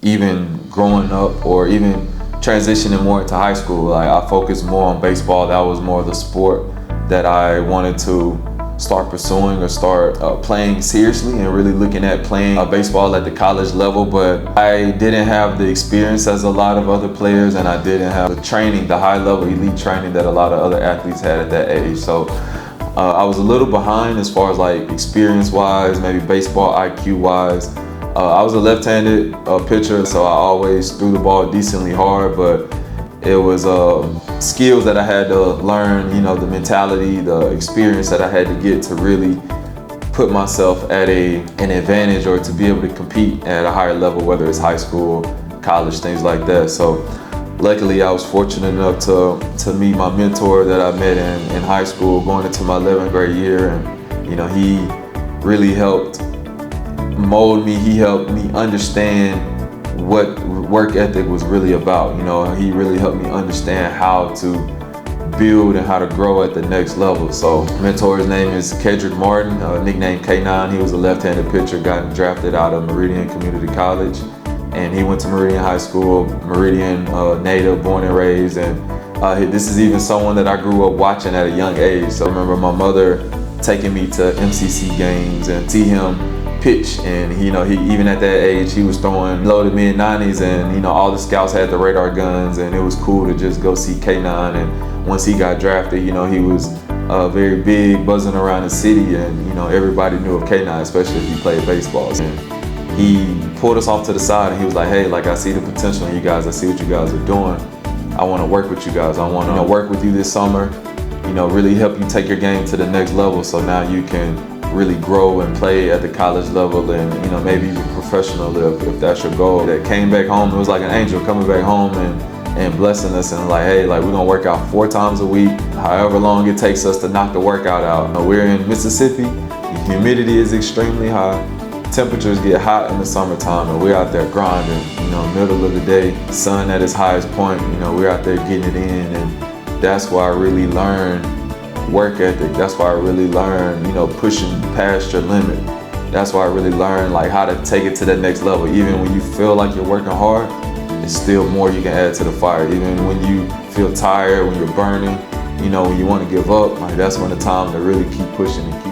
even growing up or even transitioning more into high school, like I focused more on baseball. That was more the sport that I wanted to start pursuing or start playing seriously and really looking at playing baseball at the college level. But I didn't have the experience as a lot of other players, and I didn't have the training, the high level elite training that a lot of other athletes had at that age. So I was a little behind as far as like experience wise, maybe baseball IQ wise. I was a left-handed pitcher, so I always threw the ball decently hard, but it was skills that I had to learn, you know, the mentality, the experience that I had to get to really put myself at an advantage or to be able to compete at a higher level, whether it's high school, college, things like that. So luckily I was fortunate enough to meet my mentor that I met in high school going into my 11th grade year. And, you know, he really helped mold me. He helped me understand what work ethic was really about. You know, he really helped me understand how to build and how to grow at the next level. So mentor's name is Kedrick Martin, nicknamed K9. He was a left-handed pitcher, got drafted out of Meridian Community College, and he went to Meridian High School, Meridian native, born and raised. And this is even someone that I grew up watching at a young age. So I remember my mother taking me to MCC games and see him pitch, and you know, he even at that age he was throwing low to mid 90s, and you know, all the scouts had the radar guns, and it was cool to just go see K9. And once he got drafted, you know, he was very big, buzzing around the city, and you know, everybody knew of K9, especially if you played baseball. And he pulled us off to the side and he was like, hey, like, I see the potential in you guys, I see what you guys are doing, I want to work with you guys, I want to work with you this summer, you know, really help you take your game to the next level, so now you can really grow and play at the college level, and you know, maybe even professional if that's your goal. That came back home, it was like an angel coming back home and blessing us, and like, hey, like, we're gonna work out 4 times a week, however long it takes us to knock the workout out. We're in Mississippi, the humidity is extremely high, temperatures get hot in the summertime, and we're out there grinding, you know, middle of the day, sun at its highest point, you know, we're out there getting it in. And that's why I really learned work ethic. That's why I really learned, you know, pushing past your limit. That's why I really learned like how to take it to that next level. Even when you feel like you're working hard, there's still more you can add to the fire. Even when you feel tired, when you're burning, you know, when you want to give up, like, that's when the time to really keep pushing and keep